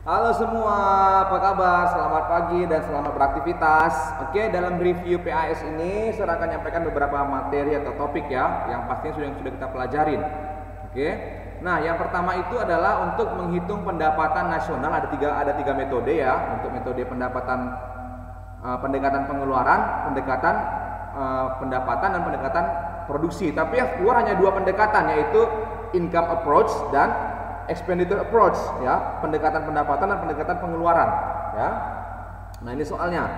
Halo semua, apa kabar? Selamat pagi dan selamat beraktivitas. Oke, dalam review PAS ini saya akan menyampaikan beberapa materi atau topik ya, yang pastinya sudah kita pelajarin. Oke. Nah, yang pertama itu adalah untuk menghitung pendapatan nasional. Ada tiga metode ya, untuk metode pendapatan pendekatan pengeluaran, pendapatan dan pendekatan produksi. Tapi yang keluar hanya dua pendekatan, yaitu income approach dan expenditure approach ya, pendekatan pendapatan dan pendekatan pengeluaran ya. Nah, ini soalnya.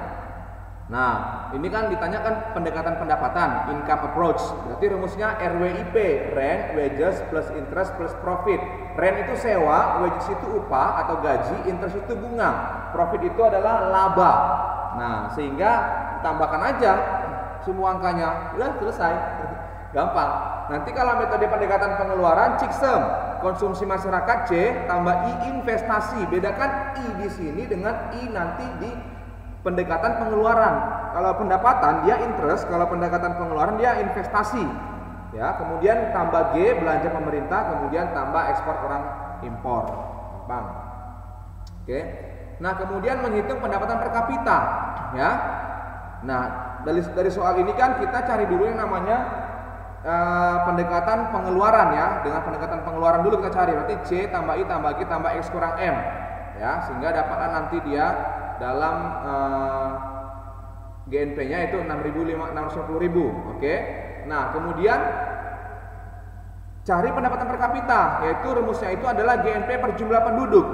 Nah, ini kan ditanyakan pendekatan pendapatan, income approach. Berarti rumusnya RWIP, rent, wages plus interest plus profit. Rent itu sewa, wages itu upah atau gaji, interest itu bunga, profit itu adalah laba. Nah, sehingga tambahkan aja semua angkanya, udah selesai. Gampang. Nanti kalau metode pendekatan pengeluaran, CIKSEM, konsumsi masyarakat, C tambah I investasi. Bedakan I di sini dengan I nanti di pendekatan pengeluaran. Kalau pendapatan dia interest, kalau pendekatan pengeluaran dia investasi. Ya, kemudian tambah G belanja pemerintah, kemudian tambah ekspor orang impor. Gampang. Oke. Nah, kemudian menghitung pendapatan per kapita, ya. Nah, dari soal ini kan kita cari dulu yang namanya pendekatan pengeluaran ya. Dengan pendekatan pengeluaran dulu kita cari, berarti C tambah I tambah G tambah X kurang M ya, sehingga dapatlah nanti dia dalam GNP-nya itu 650.000. Oke. Nah, kemudian cari pendapatan per kapita, yaitu rumusnya itu adalah GNP per jumlah penduduk.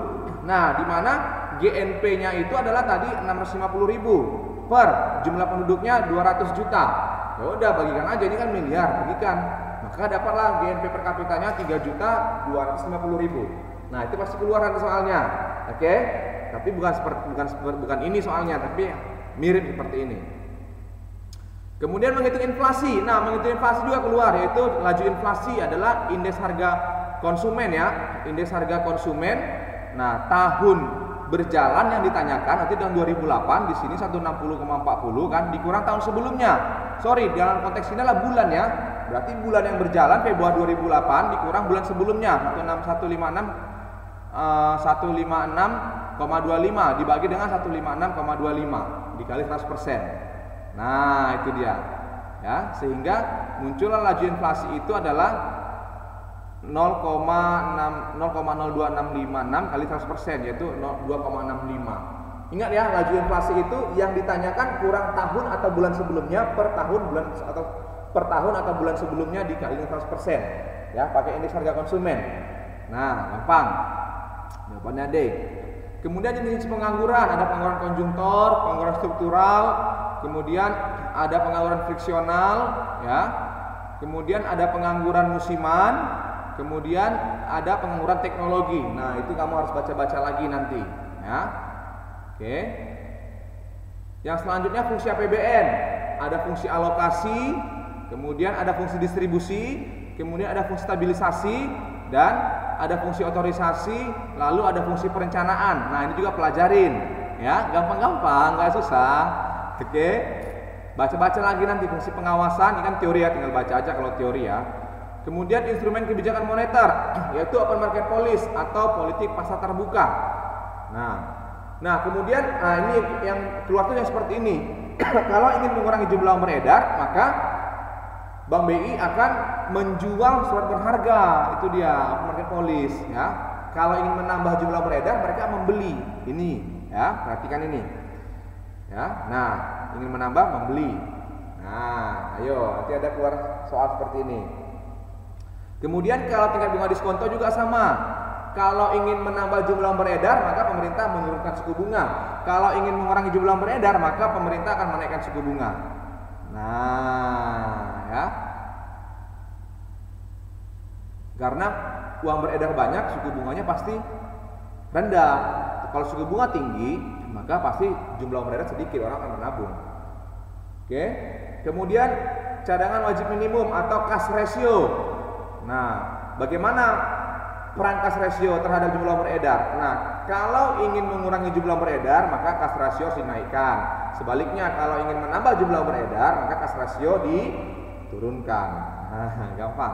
Nah, di mana GNP-nya itu adalah tadi 650.000 per jumlah penduduknya 200 juta. Ya udah, bagikan aja, ini kan miliar, bagikan. Maka dapatlah GNP per kapitanya 3.250.000. Nah, itu pasti keluar nanti soalnya. Oke? Tapi bukan ini soalnya, tapi mirip seperti ini. Kemudian menghitung inflasi. Nah, menghitung inflasi juga keluar, yaitu laju inflasi adalah indeks harga konsumen ya. Indeks harga konsumen. Nah, tahun berjalan yang ditanyakan nanti tahun 2008, di sini 160,40 kan, dikurang tahun sebelumnya. Sorry, dalam konteks ini adalah bulan ya. Berarti bulan yang berjalan Februari 2008 dikurang bulan sebelumnya 156,25 dibagi dengan 156,25 dikali 100%. Nah, itu dia. Ya, sehingga muncullah laju inflasi itu adalah 0,02656 kali 100%, yaitu 2,65. Ingat ya, laju inflasi itu yang ditanyakan kurang tahun atau bulan sebelumnya per tahun atau bulan sebelumnya dikali 100%. Ya, pakai indeks harga konsumen. Nah, gampang. Jawabannya D. Kemudian jenis pengangguran, ada pengangguran konjungtor, pengangguran struktural, kemudian ada pengangguran friksional, ya. Kemudian ada pengangguran musiman, kemudian ada pengangguran teknologi. Nah, itu kamu harus baca-baca lagi nanti, ya. Oke. Yang selanjutnya fungsi APBN. Ada fungsi alokasi, kemudian ada fungsi distribusi, kemudian ada fungsi stabilisasi, dan ada fungsi otorisasi, lalu ada fungsi perencanaan. Nah, ini juga pelajarin, ya. Gampang-gampang, nggak susah. Oke. Baca-baca lagi nanti fungsi pengawasan. Ini kan teori ya, tinggal baca aja kalau teori ya. Kemudian instrumen kebijakan moneter, yaitu open market policy atau politik pasar terbuka. Nah, kemudian ini yang keluar tuh yang seperti ini. Kalau ingin mengurangi jumlah uang beredar, maka Bank BI akan menjual surat berharga. Itu dia open market policy ya. Kalau ingin menambah jumlah beredar, mereka membeli. Ini ya, perhatikan ini. Ya. Nah, ingin menambah membeli. Nah, ayo, nanti ada keluar soal seperti ini. Kemudian kalau tingkat bunga diskonto juga sama. Kalau ingin menambah jumlah beredar, maka pemerintah menurunkan suku bunga. Kalau ingin mengurangi jumlah beredar, maka pemerintah akan menaikkan suku bunga. Nah, ya. Karena uang beredar banyak, suku bunganya pasti rendah. Kalau suku bunga tinggi, maka pasti jumlah uang beredar sedikit, orang akan menabung. Oke. Kemudian cadangan wajib minimum atau cash ratio. Nah, bagaimana peran cash ratio terhadap jumlah beredar? Nah, kalau ingin mengurangi jumlah beredar, maka cash ratio harus dinaikkan. Sebaliknya, kalau ingin menambah jumlah beredar, maka cash ratio diturunkan. Nah, gampang.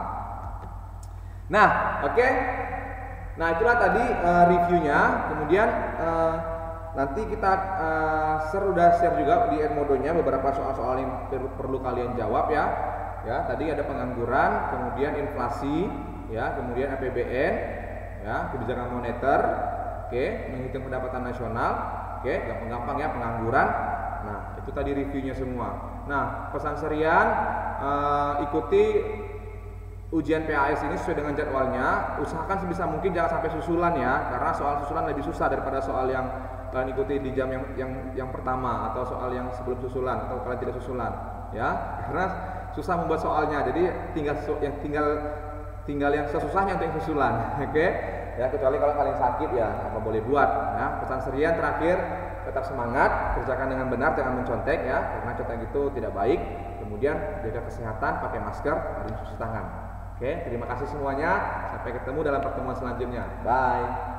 Nah, oke. Nah, itulah tadi reviewnya. Kemudian nanti kita sudah share juga di Edmodo-nya beberapa soal-soal yang perlu kalian jawab ya. Ya, tadi ada pengangguran, kemudian inflasi, ya, kemudian APBN, ya, kebijakan moneter, oke, menghitung pendapatan nasional, oke, gampang-gampang ya, pengangguran. Nah, itu tadi reviewnya semua. Nah, pesan serian, ikuti ujian PAS ini sesuai dengan jadwalnya. Usahakan sebisa mungkin jangan sampai susulan ya, karena soal susulan lebih susah daripada soal yang kalian ikuti di jam yang pertama, atau soal yang sebelum susulan, atau kalian tidak susulan ya, karena susah membuat soalnya. Jadi tinggal yang sesusahnya untuk yang susulan. Oke ya, kecuali kalau kalian sakit ya apa boleh buat ya. Pesan serian terakhir, tetap semangat, kerjakan dengan benar, jangan mencontek ya, karena contek itu tidak baik. Kemudian jaga kesehatan, pakai masker, harus cuci tangan. Oke, terima kasih semuanya, sampai ketemu dalam pertemuan selanjutnya. Bye.